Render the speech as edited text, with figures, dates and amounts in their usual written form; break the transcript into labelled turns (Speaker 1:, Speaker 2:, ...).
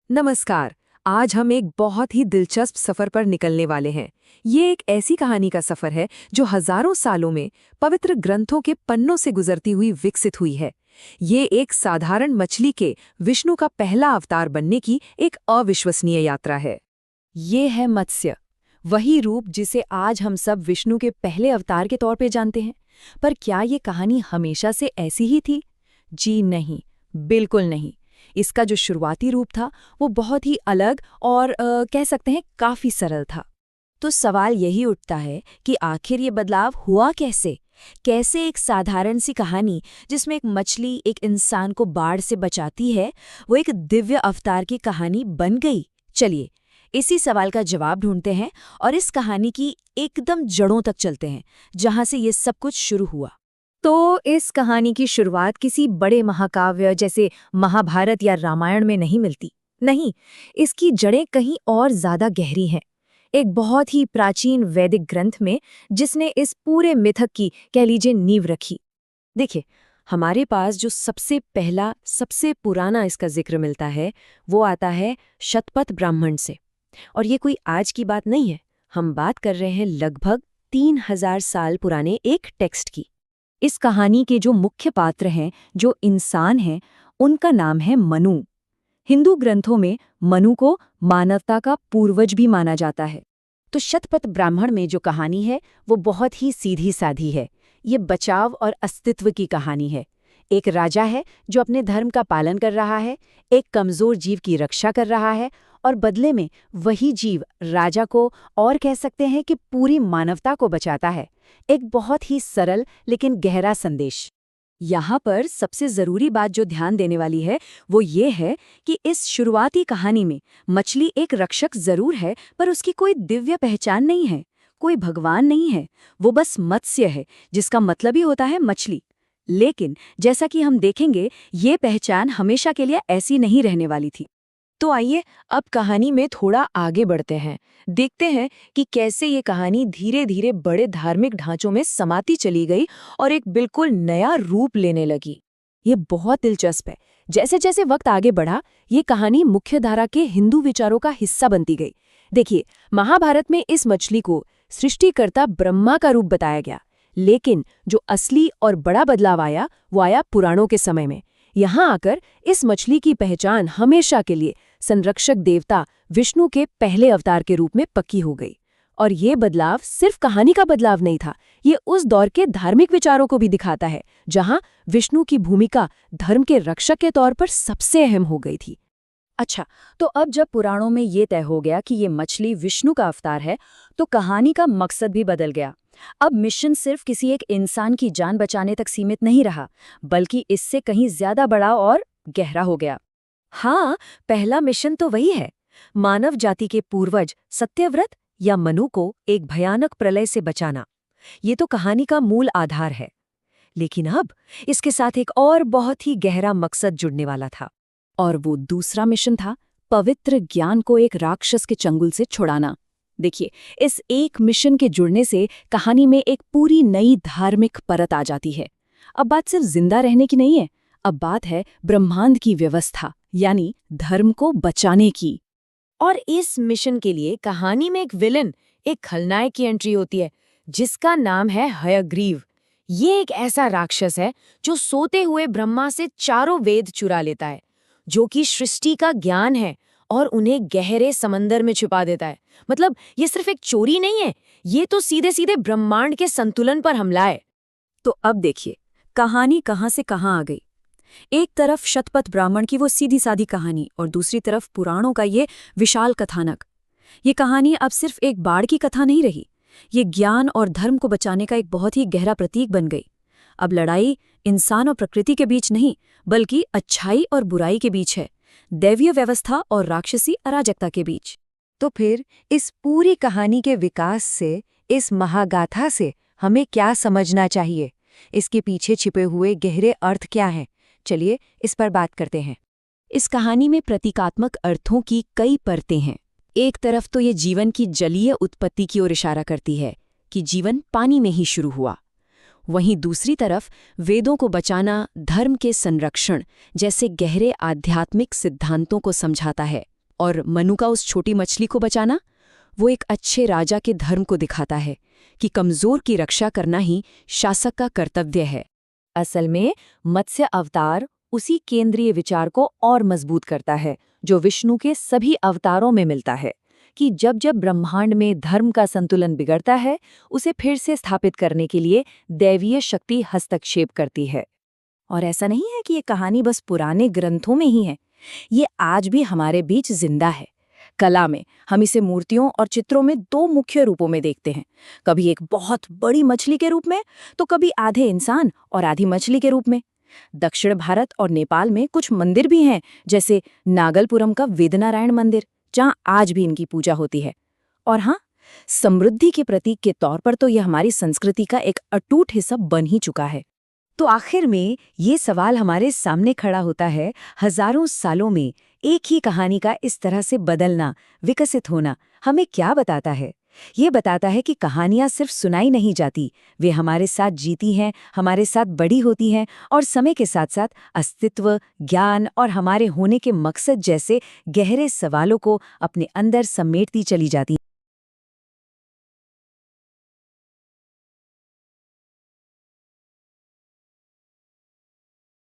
Speaker 1: नमस्कार। आज हम एक बहुत ही दिलचस्प सफर पर निकलने वाले हैं। ये एक ऐसी कहानी का सफर है जो हजारों सालों में पवित्र ग्रंथों के पन्नों से गुजरती हुई विकसित हुई है। ये एक साधारण मछली के विष्णु का पहला अवतार बनने की एक अविश्वसनीय यात्रा है।
Speaker 2: ये है मत्स्य, वही रूप जिसे आज हम सब विष्णु के पहले अवतार के तौर पे जानते हैं। पर क्या ये कहानी हमेशा से ऐसी ही थी? जी नहीं, बिल्कुल नहीं। इसका जो शुरुआती रूप था वो बहुत ही अलग और कह सकते हैं काफी सरल था। तो सवाल यही उठता है कि आखिर ये बदलाव हुआ कैसे? कैसे एक साधारण सी कहानी जिसमें एक मछली एक इंसान को बाढ़ से बचाती है, वो एक दिव्य अवतार की कहानी बन गई? चलिए इसी सवाल का जवाब ढूंढते हैं और इस कहानी की एकदम जड़ों तक चलते हैं, जहां से ये सब कुछ शुरू हुआ। तो इस कहानी की शुरुआत किसी बड़े महाकाव्य जैसे महाभारत या रामायण में नहीं मिलती। नहीं, इसकी जड़ें कहीं और ज्यादा गहरी हैं। एक बहुत ही प्राचीन वैदिक ग्रंथ में, जिसने इस पूरे मिथक की कह लीजिए नींव रखी। देखिए, हमारे पास जो सबसे पहला सबसे पुराना इसका जिक्र मिलता है वो आता है शतपथ ब्राह्मण से। और ये कोई आज की बात नहीं है, हम बात कर रहे हैं लगभग 3000 साल पुराने एक टेक्स्ट की। इस कहानी के जो मुख्य पात्र हैं, जो इंसान हैं, उनका नाम है मनु। हिंदू ग्रंथों में मनु को मानवता का पूर्वज भी माना जाता है। तो शतपथ ब्राह्मण में जो कहानी है वो बहुत ही सीधी साधी है। ये बचाव और अस्तित्व की कहानी है। एक राजा है जो अपने धर्म का पालन कर रहा है, एक कमजोर जीव की रक्षा कर रहा है, और बदले में वही जीव राजा को और कह सकते हैं कि पूरी मानवता को बचाता है। एक बहुत ही सरल लेकिन गहरा संदेश। यहाँ पर सबसे जरूरी बात जो ध्यान देने वाली है वो ये है कि इस शुरुआती कहानी में मछली एक रक्षक जरूर है, पर उसकी कोई दिव्य पहचान नहीं है, कोई भगवान नहीं है। वो बस मत्स्य है, जिसका मतलब ही होता है मछली। लेकिन जैसा कि हम देखेंगे, ये पहचान हमेशा के लिए ऐसी नहीं रहने वाली थी। तो आइए अब कहानी में थोड़ा आगे बढ़ते हैं, देखते हैं कि कैसे ये कहानी धीरे धीरे बड़े धार्मिक ढांचों में समाती चली गई और एक बिल्कुल नया रूप लेने लगी। ये बहुत दिलचस्प है। जैसे जैसे वक्त आगे बढ़ा, ये कहानी मुख्यधारा के हिंदू विचारों का हिस्सा बनती गई। देखिए, महाभारत में इस मछली को सृष्टिकर्ता ब्रह्मा का रूप बताया गया, लेकिन जो असली और बड़ा बदलाव आया वो आया पुराणों के समय में। यहाँ आकर इस मछली की पहचान हमेशा के लिए संरक्षक देवता विष्णु के पहले अवतार के रूप में पक्की हो गई। और ये बदलाव सिर्फ कहानी का बदलाव नहीं था, ये उस दौर के धार्मिक विचारों को भी दिखाता है, जहां विष्णु की भूमिका धर्म के रक्षक के तौर पर सबसे अहम हो गई थी। अच्छा, तो अब जब पुराणों में ये तय हो गया कि ये मछली विष्णु का अवतार है, तो कहानी का मकसद भी बदल गया। अब मिशन सिर्फ किसी एक इंसान की जान बचाने तक सीमित नहीं रहा, बल्कि इससे कहीं ज्यादा बड़ा और गहरा हो गया। हाँ, पहला मिशन तो वही है, मानव जाति के पूर्वज सत्यव्रत या मनु को एक भयानक प्रलय से बचाना। ये तो कहानी का मूल आधार है। लेकिन अब इसके साथ एक और बहुत ही गहरा मकसद जुड़ने वाला था, और वो दूसरा मिशन था पवित्र ज्ञान को एक राक्षस के चंगुल से छुड़ाना। देखिए, इस एक मिशन के जुड़ने से कहानी में एक पूरी नई धार्मिक परत आ जाती है। अब बात सिर्फ जिंदा रहने की नहीं है, अब बात है ब्रह्मांड की व्यवस्था, यानी धर्म को बचाने की। और इस मिशन के लिए कहानी में एक विलन, एक खलनायक की एंट्री होती है, जिसका नाम है हयग्रीव। ये एक ऐसा राक्षस है जो सोते हुए ब्रह्मा से चारों वेद चुरा लेता है, जो कि सृष्टि का ज्ञान है, और उन्हें गहरे समंदर में छुपा देता है। मतलब ये सिर्फ एक चोरी नहीं है, ये तो सीधे सीधे ब्रह्मांड के संतुलन पर हमला है। तो अब देखिए, कहानी कहां से कहां आ गई। एक तरफ शतपथ ब्राह्मण की वो सीधी सादी कहानी, और दूसरी तरफ पुराणों का ये विशाल कथानक। ये कहानी अब सिर्फ एक बाढ़ की कथा नहीं रही, ये ज्ञान और धर्म को बचाने का एक बहुत ही गहरा प्रतीक बन गई। अब लड़ाई इंसान और प्रकृति के बीच नहीं, बल्कि अच्छाई और बुराई के बीच है, दैवीय व्यवस्था और राक्षसी अराजकता के बीच। तो फिर इस पूरी कहानी के विकास से, इस महागाथा से हमें क्या समझना चाहिए? इसके पीछे छिपे हुए गहरे अर्थ क्या हैं? चलिए इस पर बात करते हैं। इस कहानी में प्रतीकात्मक अर्थों की कई परतें हैं। एक तरफ तो ये जीवन की जलीय उत्पत्ति की ओर इशारा करती है कि जीवन पानी में ही शुरू हुआ। वहीं दूसरी तरफ वेदों को बचाना, धर्म के संरक्षण जैसे गहरे आध्यात्मिक सिद्धांतों को समझाता है। और मनु का उस छोटी मछली को बचाना, वो एक अच्छे राजा के धर्म को दिखाता है कि कमजोर की रक्षा करना ही शासक का कर्तव्य है। असल में मत्स्य अवतार उसी केंद्रीय विचार को और मजबूत करता है जो विष्णु के सभी अवतारों में मिलता है, कि जब जब ब्रह्मांड में धर्म का संतुलन बिगड़ता है, उसे फिर से स्थापित करने के लिए दैवीय शक्ति हस्तक्षेप करती है। और ऐसा नहीं है कि ये कहानी बस पुराने ग्रंथों में ही है, ये आज भी हमारे बीच जिंदा है। कला में हम इसे मूर्तियों और चित्रों में दो मुख्य रूपों में देखते हैं, कभी एक बहुत बड़ी मछली के रूप में, तो कभी आधे इंसान और आधी मछली के रूप में। दक्षिण भारत और नेपाल में कुछ मंदिर भी हैं, जैसे नागलपुरम का वेदनारायण मंदिर, जहाँ आज भी इनकी पूजा होती है। और हाँ, समृद्धि के प्रतीक के तौर पर तो यह हमारी संस्कृति का एक अटूट हिस्सा बन ही चुका है। तो आखिर में ये सवाल हमारे सामने खड़ा होता है, हजारों सालों में एक ही कहानी का इस तरह से बदलना, विकसित होना हमें क्या बताता है? ये बताता है कि कहानियां सिर्फ सुनाई नहीं जाती, वे हमारे साथ जीती हैं, हमारे साथ बड़ी होती हैं और समय के साथ साथ अस्तित्व, ज्ञान और हमारे होने के मकसद जैसे गहरे सवालों को अपने अंदर समेटती चली जाती हैं।